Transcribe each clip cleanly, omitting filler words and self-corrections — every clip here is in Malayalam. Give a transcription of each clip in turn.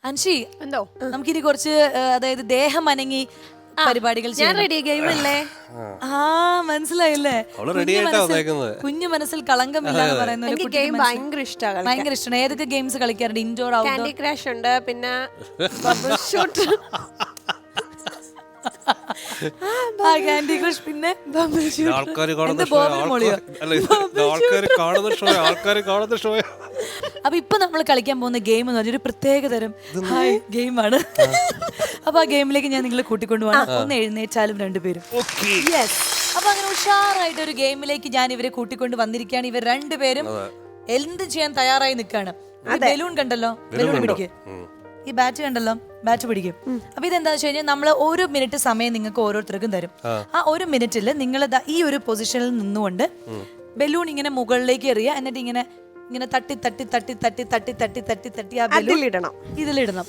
അൻഷി എന്തോ നമുക്കിനി കുറച്ച് അതായത് ദേഹം അനങ്ങി പരിപാടികൾ ഞാൻ റെഡി ഗെയിം അല്ലേ? മനസ്സിലായില്ലേ? കുഞ്ഞു മനസ്സിൽ കളങ്കമില്ല എന്ന് പറയുന്ന എനിക്ക് ഗെയിം ഭയങ്കര ഇഷ്ടമാണ്. ഭയങ്കര ഇഷ്ടമാണ്. ഏതൊക്കെ ഗെയിംസ് കളിക്കാറുണ്ട്? Indoor, outdoor? കാൻഡി ക്രഷ് ഉണ്ട്, പിന്നെ ബബിൾ ഷൂട്ട്, കാൻഡി ക്രഷ്, പിന്നെ അപ്പൊ ഇപ്പൊ നമ്മൾ കളിക്കാൻ പോകുന്ന ഗെയിം എന്ന് പറഞ്ഞൊരു പ്രത്യേക തരം ഗെയിമാണ്. അപ്പൊ ആ ഗെയിമിലേക്ക് ഞാൻ നിങ്ങളെ കൂട്ടിക്കൊണ്ടുപോകണം. ഒന്ന് എഴുന്നേച്ചാലും രണ്ടുപേരും. അപ്പൊ അങ്ങനെ ഉഷാറായിട്ട് ഒരു ഗെയിമിലേക്ക് ഞാൻ ഇവരെ കൂട്ടിക്കൊണ്ട് വന്നിരിക്കുകയാണ്. ഇവർ രണ്ടുപേരും എന്ത് ചെയ്യാൻ തയ്യാറായി നിൽക്കുകയാണ്. ബലൂൺ കണ്ടല്ലോ, ബലൂൺ പിടിക്ക്. ഈ ബാറ്റ് കണ്ടല്ലോ, ബാറ്റ് പിടിക്കും. അപ്പൊ ഇതെന്താ വെച്ച് കഴിഞ്ഞാൽ നമ്മൾ 1 മിനിറ്റ് സമയം നിങ്ങൾക്ക് ഓരോരുത്തർക്കും തരും. ആ 1 മിനിറ്റിൽ നിങ്ങൾ ഈ ഒരു പൊസിഷനിൽ നിന്നുകൊണ്ട് ബലൂൺ ഇങ്ങനെ മുകളിലേക്ക് എറിയുക. എന്നിട്ട് ഇങ്ങനെ ഇങ്ങനെ തട്ടി തട്ടി തട്ടി തട്ടി തട്ടി തട്ടി തട്ടി തട്ടി ആ ബലൂൺ ഇതിലിടണം.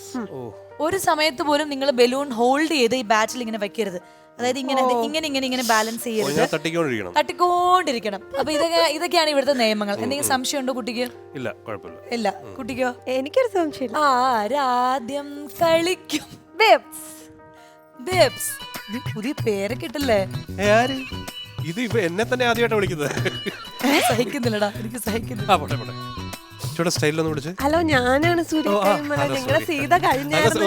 ഒരു സമയത്ത് പോലും നിങ്ങൾ ബലൂൺ ഹോൾഡ് ചെയ്ത് ഈ ബാറ്റിൽ ഇങ്ങനെ വെക്കരുത്. അതായത് ഇങ്ങനെ ഇങ്ങനെ ഇങ്ങനെ ഇങ്ങനെ ബാലൻസ് ചെയ്യരുത്, തട്ടിക്കൊണ്ടിരിക്കണം. അപ്പൊ ഇതൊക്കെയാണ് ഇവിടുത്തെ നിയമങ്ങൾ. എന്തെങ്കിലും സംശയം ഉണ്ടോ കുട്ടിക്ക്? ഇല്ല, കുഴപ്പമില്ല. ഇല്ല, കുട്ടിക്കോ? എനിക്കൊരു സംശയം. ആരാദ്യം കളിക്കും? പുതിയ പേരൊക്കെ ഇട്ടല്ലേ? ഇത് എന്നെ തന്നെ ആദ്യമായിട്ട് വിളിക്കുന്നത്. സഹിക്കുന്നില്ലടാ, എനിക്ക് സഹിക്കുന്നില്ല. ഹലോ, ഞാനാണ് സൂര്യ. നിങ്ങളെ സീത കഴിഞ്ഞായിരുന്നു.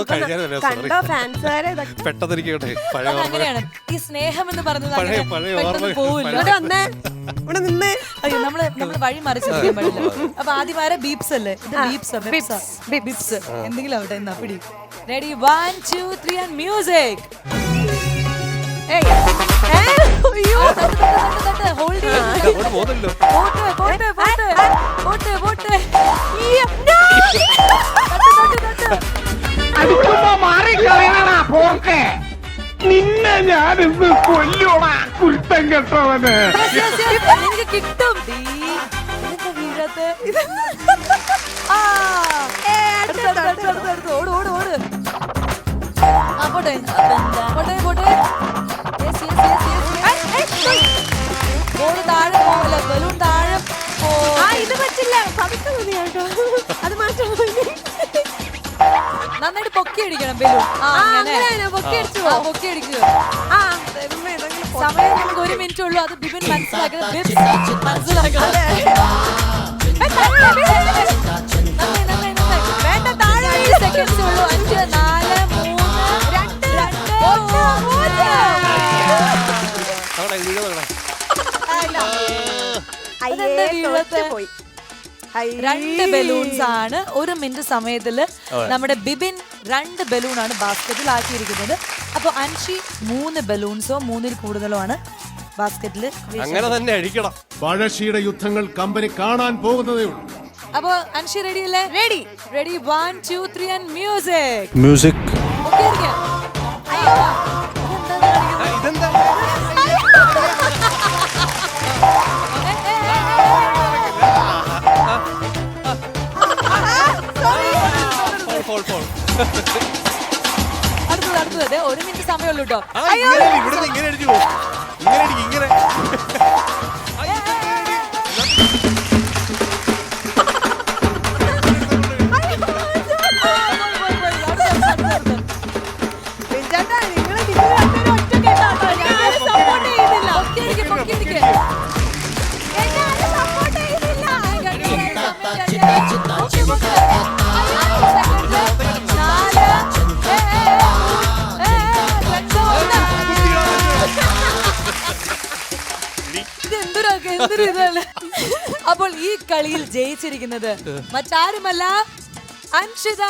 കണ്ടോ ഫാൻസുകാരെ? അങ്ങനെയാണ് ഈ സ്നേഹം എന്ന് പറഞ്ഞത്. പോവില്ല. അയ്യോ, നമ്മള് വഴി മറിച്ച് പാടില്ല. അപ്പൊ ആദ്യം ആരെ? ബീപ്സ് അല്ലേ? ബീപ്സ് എന്തെങ്കിലും ആവട്ടെ. എന്നാ പിടി. Ready, 1 2 3 and music. ഹോൾഡ് നിന്നെ ഞാനിന്ന് കൊല്ലോടാ കുരുത്തം കെട്ടവന്. എനിക്ക് കിട്ടും. ഓട് ഓട് ഓട്. പോട്ടെ പോട്ടെ പോട്ടെ. താഴെ പോവല്ല, ബലൂൺ താഴെ. ഇത് പറ്റില്ല, അത് മാറ്റം. നന്നായിട്ട് പൊക്കി അടിക്കണം ബലൂൺ. പൊക്കി അടിച്ചു, പൊക്കി അടിക്കുക. സമയം നമുക്ക് 1 മിനിറ്റ് ഉള്ളൂ. അത് ബിബിൻ മനസ്സിലാക്കണം. വേണ്ട, താഴെ സെക്കൻഡ്സ് ഉള്ളൂ. 5 4 3 2 ബലൂൺസ് ആണ് 1 മിനിറ്റ് സമയത്തില്. നമ്മുടെ ബിബിൻ 2 ബലൂൺ ആണ് ബാസ്കറ്റിൽ ആക്കിയിരിക്കുന്നത്. അപ്പൊ അൻഷി 3 ബലൂൺസോ 3-ൽ കൂടുതലോ ആണ് ബാസ്കറ്റില്. അങ്ങനെ തന്നെ അടിക്കണം. പഴശ്ശിയുടെ യുദ്ധങ്ങൾ കമ്പനി കാണാൻ പോകുന്നതേ ഉള്ളൂ. അപ്പൊ അൻഷി റെഡി അല്ലേ? Ready 1 2 3 and music. അടുത്തത് 1 മിനിറ്റ് സമയമുള്ളൂ കേട്ടോ. അപ്പോൾ ഈ കളിയിൽ ജയിച്ചിരിക്കുന്നത് മറ്റാരുമല്ല, അൻഷിത.